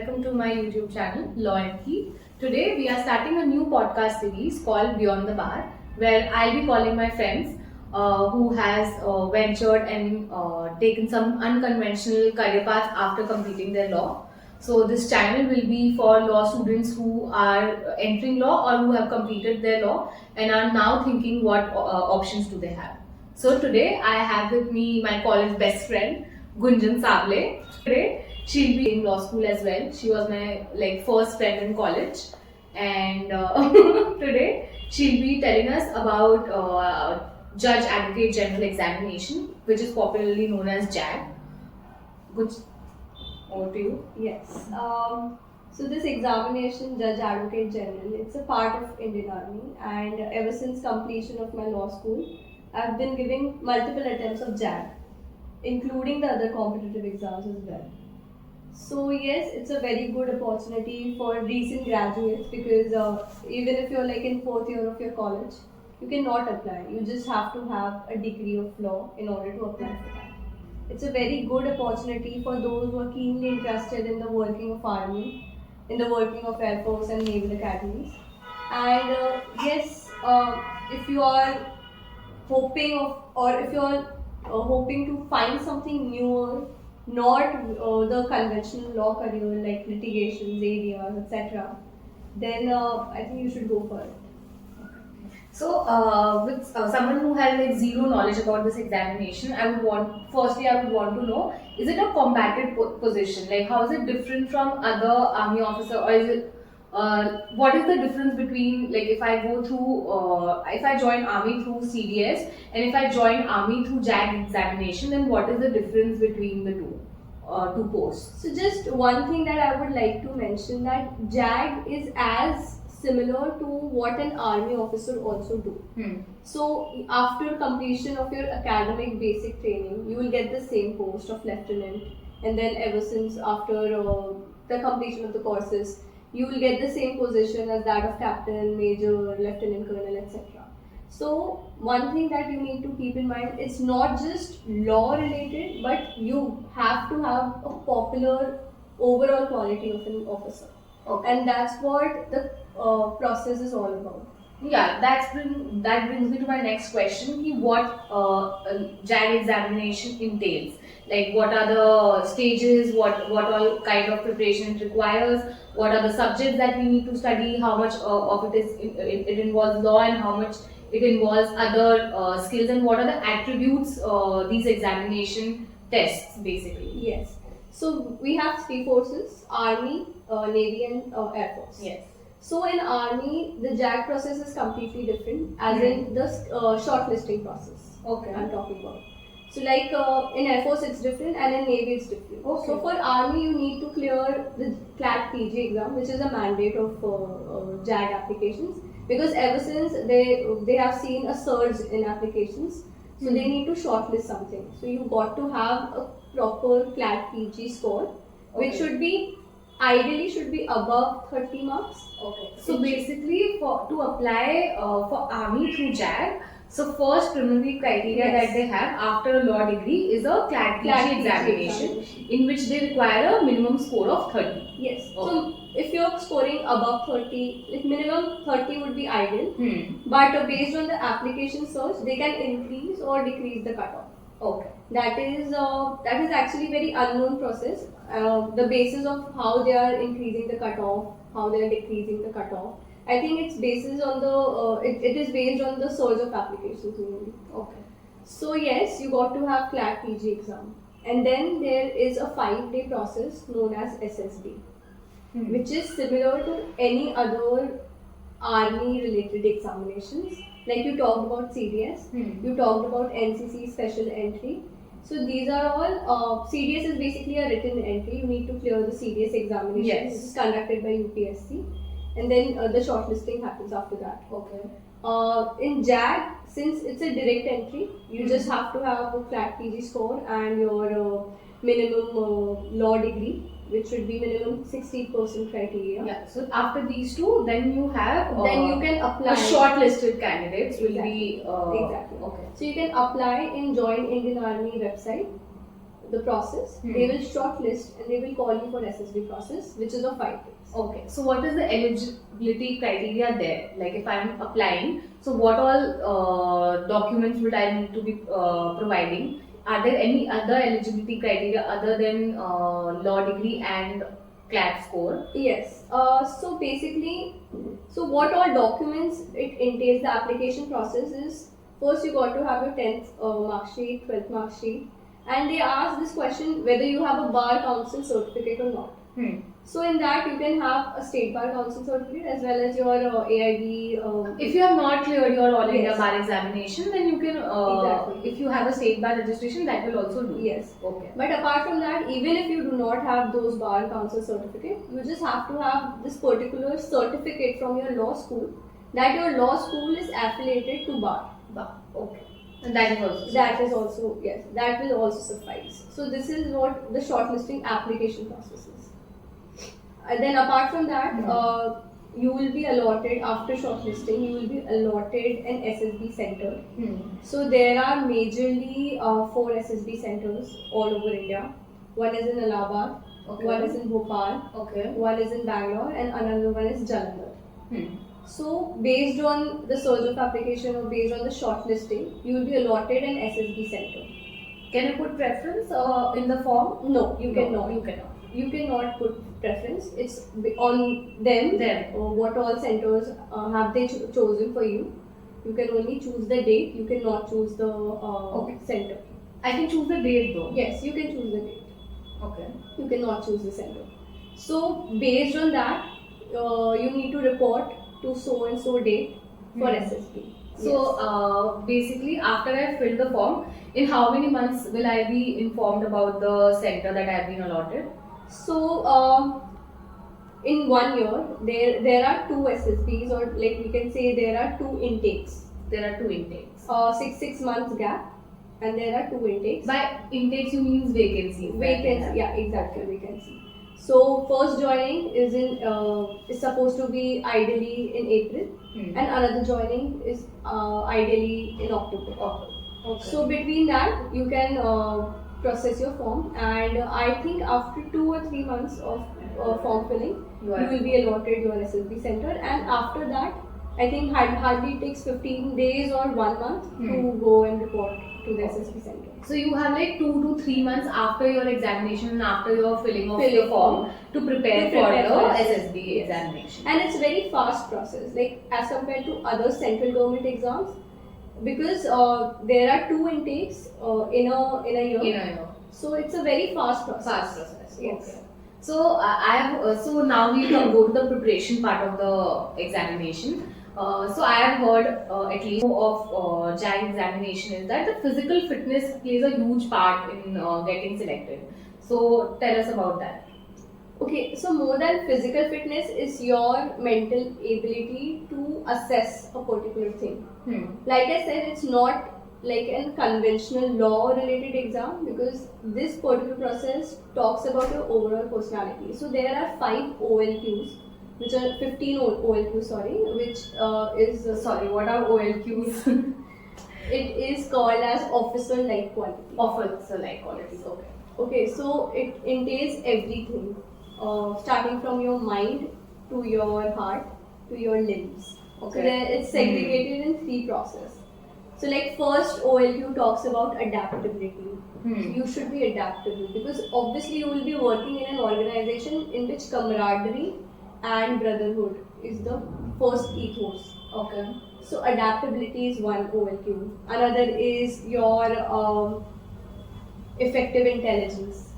welcome to my YouTube channel, Law and Key. Today we are starting a new podcast series called Beyond the Bar, where I'll be calling my friends who has ventured and taken some unconventional career path after completing their law. So this channel will be for law students who are entering law or who have completed their law and are now thinking what options do they have. So today I have with me my college best friend, Gunjan Sable. Today she'll be in law school as well. She was my first friend in college, and today she'll be telling us about Judge Advocate General Examination, which is popularly known as JAG. Good, over to you. Yes. So this examination, Judge Advocate General, it's a part of Indian Army, and ever since completion of my law school, I've been giving multiple attempts of JAG, including the other competitive exams as well. So yes, it's a very good opportunity for recent graduates because even if you're in fourth year of your college, you cannot apply. You just have to have a degree of law in order to apply for that. It's a very good opportunity for those who are keenly interested in the working of Army, in the working of Air Force and Naval Academies. And yes, if you are hoping of, or if you are hoping to find something newer, not the conventional law career like litigations, areas, etc., then I think you should go for it. So, with someone who has zero knowledge about this examination, I would want to know: is it a combated position? How is it different from other army officer, or is it? What is the difference between if I go through if I join army through CDS and if I join army through JAG examination, then what is the difference between the two posts? So just one thing that I would like to mention, that JAG is as similar to what an army officer also do. So after completion of your academic basic training, you will get the same post of lieutenant, and then ever since after the completion of the courses, you will get the same position as that of captain, major, lieutenant colonel, etc. So one thing that you need to keep in mind, it's not just law related, but you have to have a popular overall quality of an officer. Okay. And that's what the process is all about. Yeah, that brings me to my next question. What JAG examination entails? What are the stages? What all kind of preparation it requires? What are the subjects that we need to study? How much of it involves law, and how much it involves other skills? And what are the attributes these examination tests basically? Yes. So we have three forces: Army, Navy, and Air Force. Yes. So in Army, the JAG process is completely different, as in the shortlisting process. Okay. I'm talking about. So in Air Force it's different, and in Navy it's different. Okay. So for Army, you need to clear the CLAT PG exam, which is a mandate of JAG applications, because ever since they have seen a surge in applications, so they need to shortlist something. So you got to have a proper CLAT PG score, which ideally should be above 30 marks. Okay. So basically, to apply for Army through JAG, so first preliminary criteria that they have after a law degree is a CLAT PG examination, in which they require a minimum score of 30. Yes. Okay. So if you're scoring above 30, minimum 30 would be ideal. But based on the application search, they can increase or decrease the cutoff. Okay. That is actually very unknown process. The basis of how they are increasing the cutoff, how they are decreasing the cutoff. I think it's basis on the it is based on the surge of applications mainly. Okay. So yes, you got to have CLAT PG exam, and then there is a 5-day process known as SSD, which is similar to any other army related examinations. Like you talked about CDS, you talked about NCC special entry. So these are all, CDS is basically a written entry. You need to clear the CDS examination. Yes. This is conducted by UPSC, and then the shortlisting happens after that. Okay. In JAG, since it's a direct entry, you just have to have a CLAT PG score and your minimum law degree, which should be minimum 60% criteria. Yeah. So after these two, then you have then you can apply. Shortlisted candidates will Exactly. be Exactly. Okay. So you can apply and join Indian Army website. the process, they will shortlist and they will call you for SSB process, which is of 5 days. Okay, so what is the eligibility criteria there? Like if I'm applying, so what all documents would I need to be providing? Are there any other eligibility criteria other than law degree and CLAT score? Yes. So basically, so what all documents it entails, the application process is, first you got to have your 10th mark sheet, 12th mark sheet, and they ask this question whether you have a bar council certificate or not. So in that you can have a state bar council certificate as well as your AIB. If you have not cleared your All India Yes. Bar examination, then you can, Exactly. if you have a state bar registration, that will also do. Yes. Okay. But apart from that, even if you do not have those bar council certificate, you just have to have this particular certificate from your law school that your law school is affiliated to bar. Okay. And that is also. That is also, yes, that will also suffice. So this is what the shortlisting application process is. And then apart from that, you will be allotted, after shortlisting, you will be allotted an SSB center. So there are majorly 4 SSB centers all over India. One is in Allahabad, Okay. one is in Bhopal, Okay. one is in Bangalore, and another one is Jalandhar. So based on the surge of application or based on the shortlisting, you will be allotted an SSB center. Can you put preference in the form? No, you cannot. You cannot. You cannot put preference. It's on them. What all centers have they chosen for you? You can only choose the date. You cannot choose the center. I can choose the date though. Yes, you can choose the date. Okay. You cannot choose the center. So based on that, you need to report to so and so date for SSB. So basically, after I fill the form, in how many months will I be informed about the center that I have been allotted? So in 1 year, there are 2 SSBs, or like we can say there are 2 intakes. There are 2 intakes. 6 months gap, and there are 2 intakes. By intakes, you means vacancies. Vacancy, yeah, exactly, vacancy. So first joining is is supposed to be ideally in April, and another joining is ideally in October. Okay. So between that, you can process your form, and I think after 2 or 3 months of form filling, you will be allotted your SSB center, and after that, I think hardly takes 15 days or 1 month to go and report to the SSB center. So you have like 2 to 3 months after your examination and after your filling of the form to prepare for the SSB examination. And it's a very fast process, like as compared to other central government exams, because there are 2 intakes in a year. So it's a very fast process. Yes. Okay. So I have so now we can go to the preparation part of the examination. So I have heard at least of JAG examination is that the physical fitness plays a huge part in getting selected. So tell us about that. Okay, so more than physical fitness is your mental ability to assess a particular thing. Like I said, it's not like a conventional law related exam, because this particular process talks about your overall personality. So there are 5 OLQs, which are 15 OLQs, sorry, which is Sorry, what are OLQs? it is called as officer-like quality. Officer-like qualities. Okay. Okay, so it entails everything, starting from your mind to your heart to your limbs. Okay. So then it's segregated in 3 processes. So like first OLQ talks about adaptability. You should be adaptable, because obviously you will be working in an organization in which camaraderie and brotherhood is the first ethos. Okay. So adaptability is one OLQ. Another is your effective intelligence.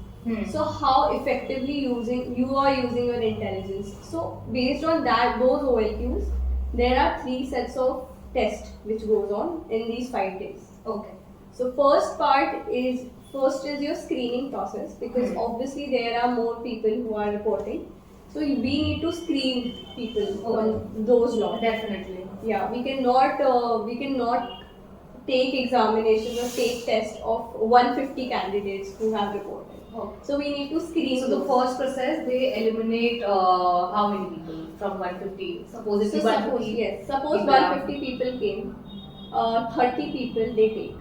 So how effectively you are using your intelligence. So based on that, those OLQs, there are 3 sets of tests which goes on in these 5 days. Okay. So first is your screening process, because obviously there are more people who are reporting. So we need to screen people on those laws. Definitely. Yeah, we cannot take examinations or take tests of 150 candidates who have reported. So we need to screen. So the first process, they eliminate how many people from 150? Suppose it's 150. Suppose 150 people came, 30 people they take.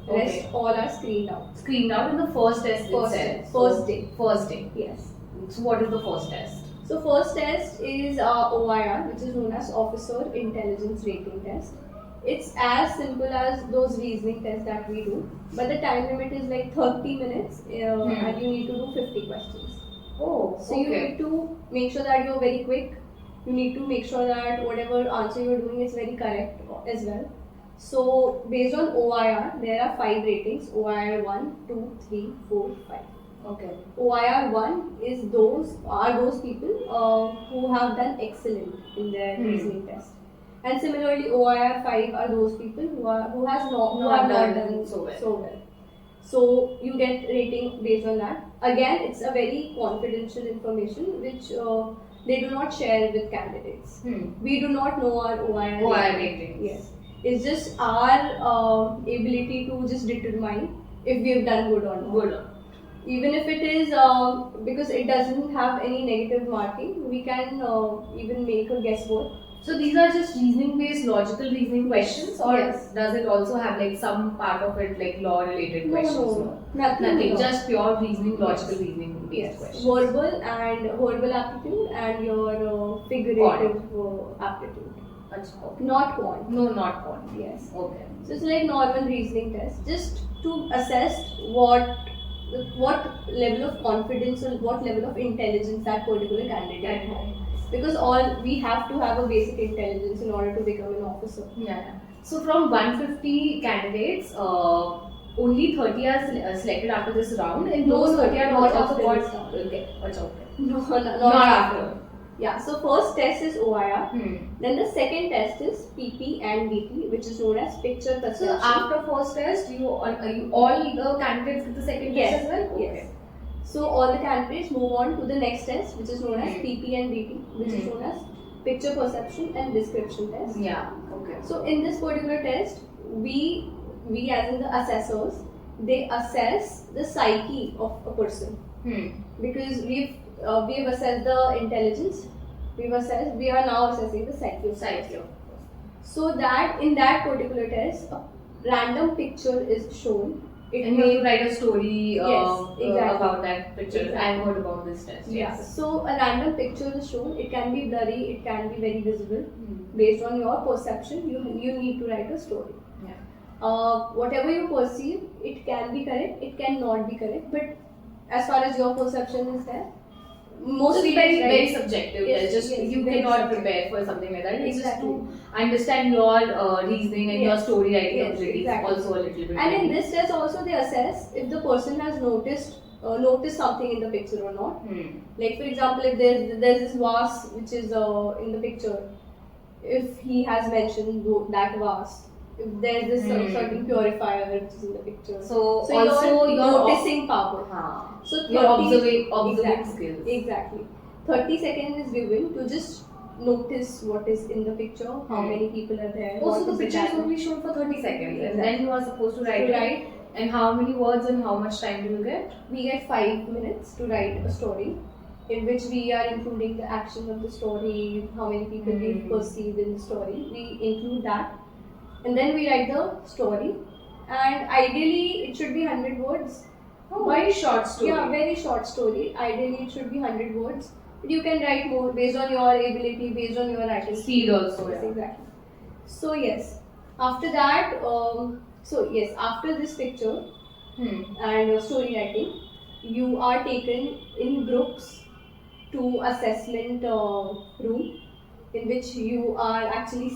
Rest Okay. all are screened out. Screened out in the first test First itself. test. First day. First day. Yes. So what is the first test? So first test is OIR, which is known as Officer Intelligence Rating Test. It's as simple as those reasoning tests that we do, but the time limit is like 30 minutes and you need to do 50 questions. Oh, So you need to make sure that you're very quick. You need to make sure that whatever answer you're doing is very correct as well. So based on OIR, there are 5 ratings: OIR 1, 2, 3, 4, 5. Okay. OIR 1 is those people who have done excellent in their reasoning test. And similarly, OIR 5 are those people who have not done so well. So you get rating based on that. Again, it's a very confidential information which they do not share with candidates. We do not know our OIR ratings. Yes, it's just our ability to just determine if we have done good or not. Good. Even if it is because it doesn't have any negative marking, we can even make a guesswork. So these are just reasoning based, logical reasoning questions, or Yes. does it also have like some part of it like law related questions? No. Nothing. Nothing. Just pure reasoning, logical reasoning based questions. Verbal aptitude and your figurative aptitude. Achha. Not quant. No, not quant. Yes. Okay. So it's like normal reasoning test, just to assess what level of confidence or what level of intelligence that particular candidate has. Because we have to have a basic intelligence in order to become an officer. Yeah. So from 150 candidates, only 30 are selected after this round, and those 30 are not also after got. this round. Okay. Achha, okay. No, Not after. Yeah, so first test is OIR. Hmm. Then the second test is PP and BP, which is known as picture perception. So after first test, you all the candidates get the second Yes. test as well? Okay. Yes. So all the candidates move on to the next test, which is known as PP and BP, which is known as picture perception and description test. Yeah. Okay. So in this particular test, we as in the assessors, they assess the psyche of a person. Because we've assessed the intelligence, we are now assessing the psyche of Psyche. So that in that particular test, a random picture is shown. And you have to write a story Yes, exactly. about that picture. Exactly. I've heard about this test. Yeah. Yes. So a random picture is shown. It can be blurry. It can be very visible. Based on your perception, you need to write a story. Yeah. Whatever you perceive, it can be correct. It cannot be correct. But as far as your perception is there, Most mostly very, it's right. very subjective. Yes, It's just yes, you very cannot subjective. prepare for something like that. It's Exactly. just to understand your reasoning and your Yes. story writing Yes, abilities exactly. also a little bit. And in this test also they assess if the person has noticed something in the picture or not. Like for example, if there's this vase which is in the picture, if he has mentioned that vase, if there's this certain purifier which is in the picture. So also your your noticing power. So your 30 observing exactly, skills. Exactly. 30 seconds is given to just notice what is in the picture, how many people are there. Also, what the is picture is background. only shown for 30 seconds, and Exactly. then you are supposed to write it. And how many words and how much time do you get? We get 5 minutes to write a story, in which we are including the action of the story, how many people we perceived in the story. We include that, and then we write the story. And ideally, it should be 100 words. Oh, very short story. Yeah, very short story. Ideally, it should be 100 words. But you can write more based on your ability, based on your writing Speed also. Yes, Yeah. exactly. So yes, after that, after this picture and story writing, you are taken in groups to assessment room, in which you are actually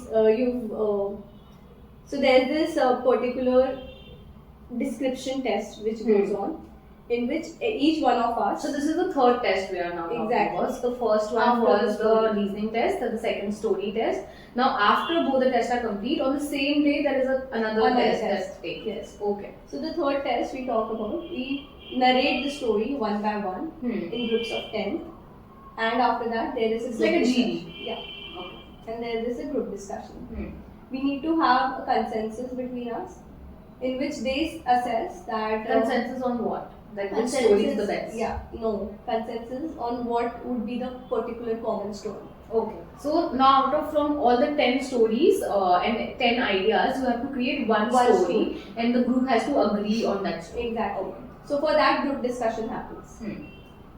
so there's this particular description test which goes on, in which each one of us. So this is the third test we are now talking Exactly. about. The first one After was the the story. reasoning test, and the second story test. Now after both the tests are complete, on the same day there is another test that takes. Yes. Okay. So the third test we talk about, we narrate the story one by one in groups of 10, and after that there is a It's group like a discussion. GD. Yeah. Okay. And there is a group discussion. We need to have a consensus between us, in which they assess that Consensus on what? That which story is the best? Yeah, no consensus on what would be the particular common story. Okay. So now from all the 10 stories and 10 ideas, you have to create one One story and the group has to agree on that story. Exactly. Okay. So for that, group discussion happens. Hmm.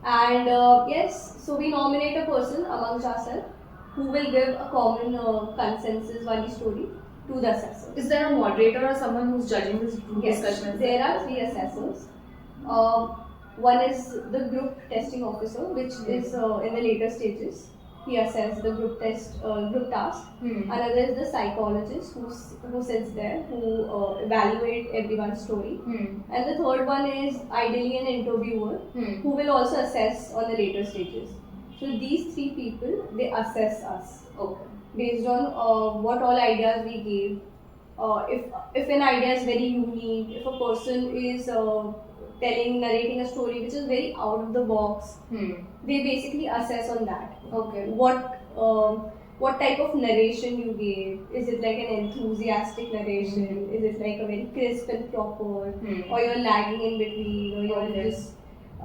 And yes, so we nominate a person amongst ourselves who will give a common consensus wali story to the assessor. Is there a moderator or someone who's judging this group Yes, discussion? as there well? are three assessors. Uh, One is the group testing officer, which is in the later stages. He assesses the group task. Another is the psychologist who sits there, who evaluate everyone's story. And the third one is ideally an interviewer who will also assess on the later stages. So these three people, they assess us. Okay. Based on what all ideas we gave. If an idea is very unique, if a person is narrating a story which is very out of the box, they basically assess on that. Okay. What type of narration you gave? Is it like an enthusiastic narration? Is it like a very crisp and proper, or you're lagging in between, or you're just.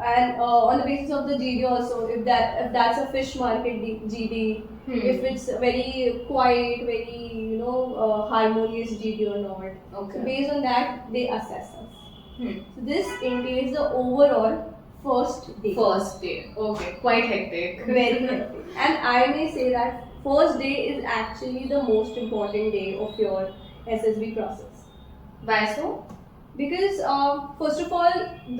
And on the basis of the GD also, if that's a fish market GD, if it's very quiet, very harmonious GD or not. Okay. So based on that, they assess us. So this entails the overall first day. First day. Okay. Quite hectic. Very hectic. And I may say that first day is actually the most important day of your SSB process. Why so? Because first of all,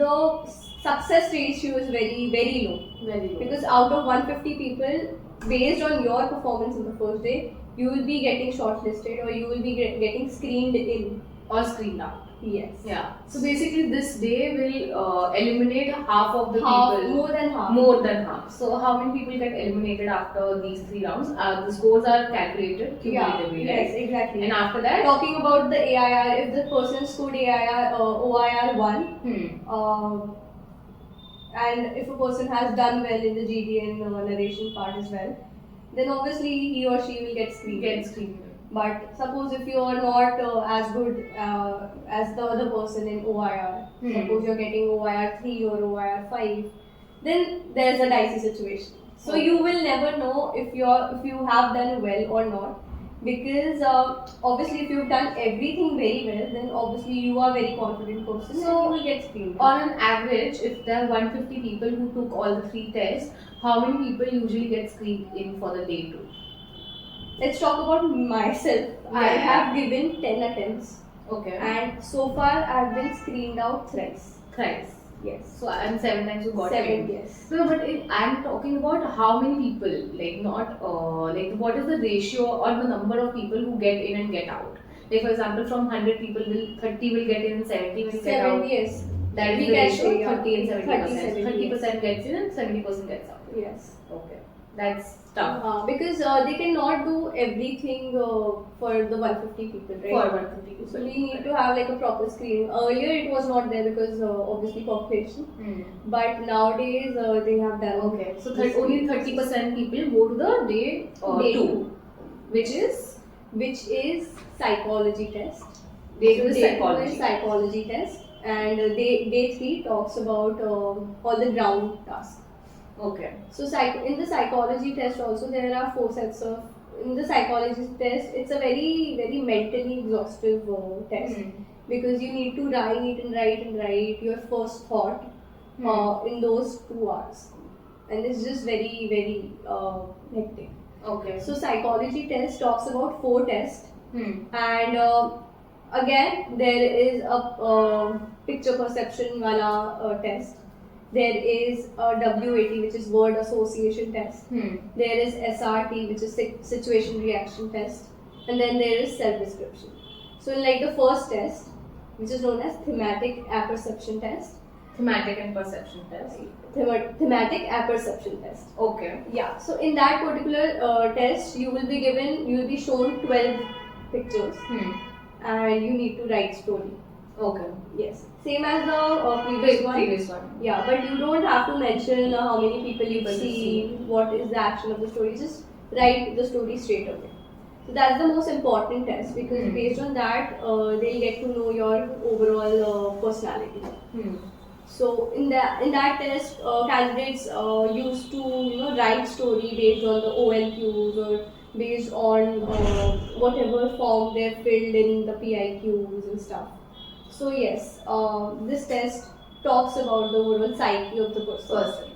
the success ratio is very, very low. Very low. Because out of 150 people, based on your performance in the first day, you will be getting shortlisted or you will be getting screened in or screened out. Yes. Yeah. So basically, this day will eliminate half of the people. More than half. More than half. So how many people get eliminated after these 3 rounds? The scores are calculated cumulatively, right? Yes, exactly. And after that, talking about the AIR, if the person scored AIR OIR 1, and if a person has done well in the GD and narration part as well, then obviously he or she will get screened. But suppose if you are not as good as the other person in OIR, suppose you're getting OIR 3 or OIR 5, then there's a dicey situation. So you will never know if you have done well or not, because obviously if you've done everything very well, then obviously you are a very confident person, so you will get screened. On an average, if there are 150 people who took all the 3 tests, how many people usually get screened in for the day 2? Let's talk about myself. Yeah. I have given 10 attempts. Okay. And so far I've been screened out thrice. Thrice. Yes. So and 7 times you got 7, in. yes. No, but I'm talking about how many people, like not like what is the ratio or the number of people who get in and get out. Like for example, from 100 people, 30 will get in and 70 will get out. 70, yes. That We is the can ratio, say, yeah. 30 and 70%. 30, 30% gets in and 70% gets out. Yes. Okay. That's tough. Because they cannot do everything for the 150 people, right? For 150 people. So we need to have like a proper screening. Earlier it was not there because obviously population. But nowadays they have done. Okay. So only 30% people go to the day 2, which is psychology test. Day 2 is Day 2 psychology. is psychology test, and day 3 talks about all the ground tasks. Okay. So in the psychology test also there are 4 sets of. In the psychology test, it's a very, very mentally exhaustive test because you need to write your first thought in those 2 hours, and it's just very, very hectic. Okay. So psychology test talks about 4 tests, and again there is a picture perception wala test. There is a WAT, which is word association test. There is SRT, which is situation reaction test, and then there is self-description. So in like the first test, which is known as thematic apperception test. Thematic and perception test. Thematic apperception test. Okay. Yeah. So in that particular test, you will be shown 12 pictures, and you need to write story. Okay. Yes. Same as the previous one. Yeah, but you don't have to mention how many people you've seen, what is the action of the story. Just write the story straight away. So that's the most important test, because based on that, they'll get to know your overall personality. So in that test, candidates used to write story based on the OLQs or based on whatever form they filled in the PIQs and stuff. So yes, this test talks about the overall psyche of the person.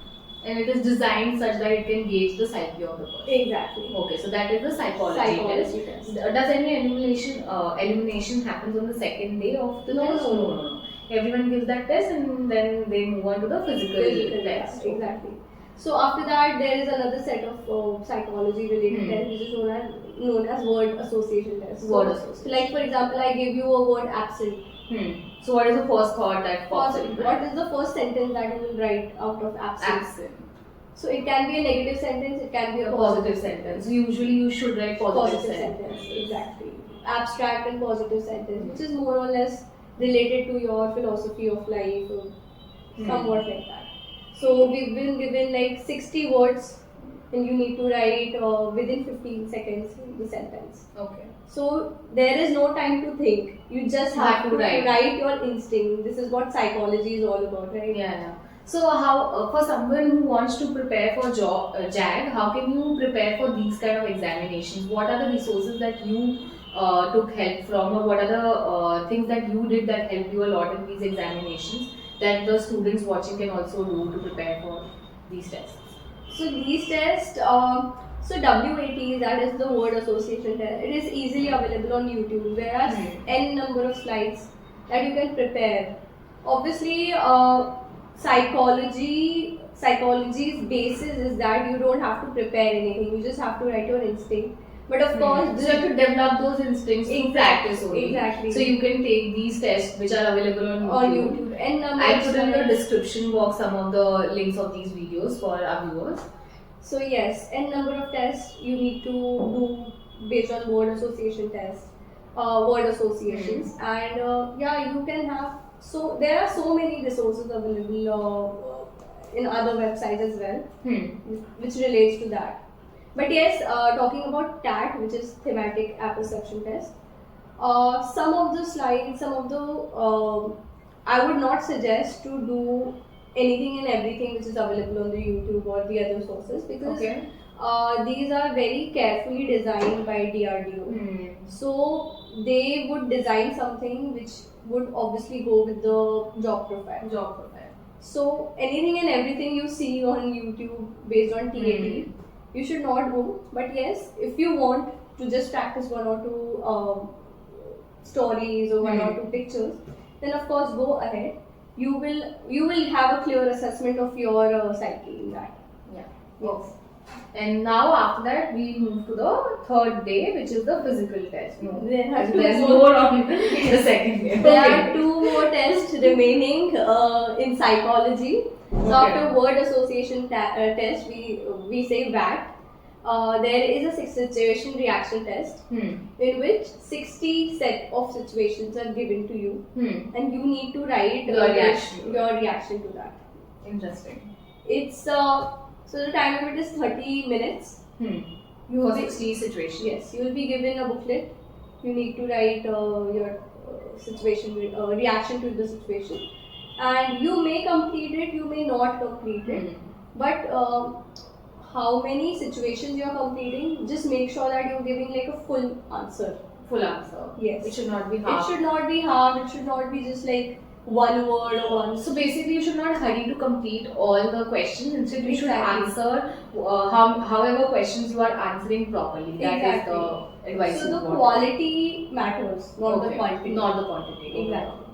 And it is designed such that it can gauge the psyche of the person. Exactly. Okay, so that is the psychology test. Does any elimination happens on the second day of the test? No. Everyone gives that test and then they move on to the physical test. Yeah, exactly. So after that, there is another set of psychology related test, which is known as word association test. Word association. Like for example, I give you a word absent. So what is the first thought that pops in? What is the first sentence that you will write out of absent? So it can be a negative sentence, it can be a positive sentence. So usually you should write positive sentence. Exactly. Abstract and positive sentence, which is more or less related to your philosophy of life or somewhat like that. So we've been given like 60 words and you need to write within 15 seconds the sentence. Okay. So there is no time to think. You just have to write your instinct. This is what psychology is all about, right? Yeah. So how for someone who wants to prepare for JAG, how can you prepare for these kind of examinations? What are the resources that you took help from, or what are the things that you did that helped you a lot in these examinations that the students watching can also do to prepare for these tests? So these tests, so WAT, that is the word association test, it is easily available on YouTube. There are n number of slides that you can prepare. Obviously, psychology's basis is that you don't have to prepare anything. You just have to write your instinct. But of course, so you have to develop those instincts through practice only. Exactly. So you can take these tests which are available on YouTube. And I'll put in the description box some of the links of these videos for our viewers. So yes, n number of tests you need to do based on word association tests, word associations, and you can have. So there are so many resources available in other websites as well, which relates to that. But yes, talking about TAT, which is thematic apperception test, some of the slides, I would not suggest to do anything and everything which is available on the YouTube or the other sources, because these are very carefully designed by DRDO. So they would design something which would obviously go with the job profile. So anything and everything you see on YouTube based on TAT, you should not do. But yes, if you want to just practice one or two stories or one or two pictures, then of course go ahead. You will have a clear assessment of your psyche in that. Yes. And now after that we move to the third day, which is the physical test. There's more on the second day. There are two more tests remaining in psychology. So after word association test, we say VAT. There is a situation reaction test in which 60 set of situations are given to you, and you need to write your reaction to that. Interesting. It's so the time limit is 30 minutes. For 60 situations. Yes, you will be given a booklet. You need to write your situation reaction to the situation, and you may complete it, you may not complete it, but how many situations you are completing, just make sure that you're giving like a full answer. Yes. It should not be half. It should not be just like one word or one. So basically you should not hurry to complete all the questions. Instead you should answer however questions you are answering properly. That is the advice. So the quality matters, not the quantity. Not the quantity. Exactly.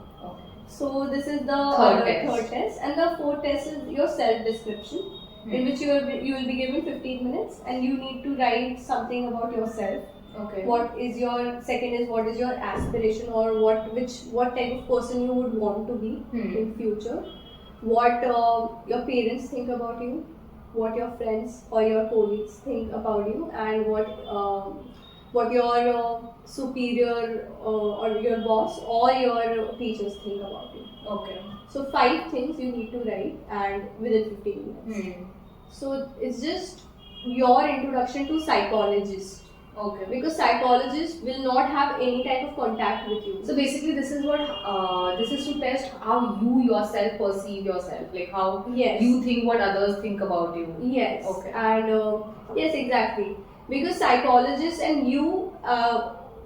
So this is the third test, and the fourth test is your self-description, in which you will be given 15 minutes, and you need to write something about yourself. What is your aspiration, or what type of person you would want to be in future? What your parents think about you, what your friends or your colleagues think about you, and what your superior or your boss or your teachers think about you. So 5 things you need to write, and within 15 minutes. So it's just your introduction to psychologist. Okay. Because psychologists will not have any type of contact with you. So basically, this is what this is to test how you yourself perceive yourself, like how Yes. you think what others think about you. Yes. Okay. And yes, exactly. Because psychologists and you,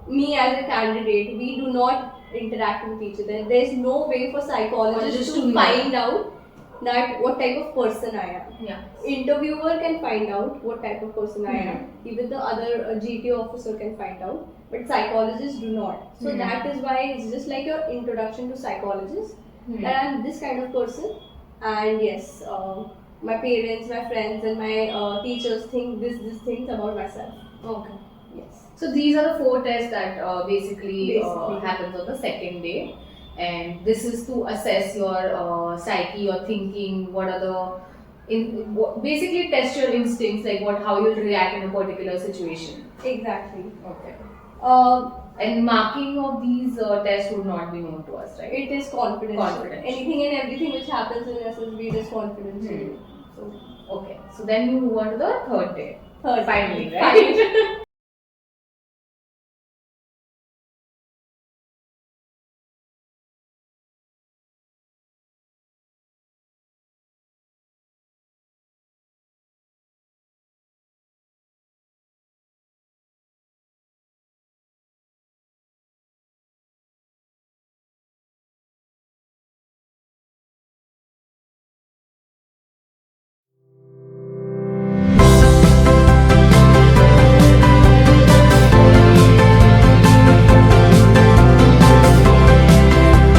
me as a candidate, we do not interact with each other. There is no way for psychologists to find out that what type of person I am. Yeah. Interviewer can find out what type of person I am. Even the other GT officer can find out, but psychologists do not. So that is why it's just like your introduction to psychologists. That I'm this kind of person, and yes, my parents, my friends, and my teachers think these things about myself. Okay. Yes. So these are the 4 tests that basically happens on the second day, and this is to assess your psyche, your thinking, what are the basically test your instincts, like how you'll react in a particular situation. Exactly. Okay. Uh, And marking of these tests would not be known to us, right? It is confidential. Confidential. Anything and everything which happens in SSB is confidential. So, Okay. So then you move on to the third day. third. Finally, right?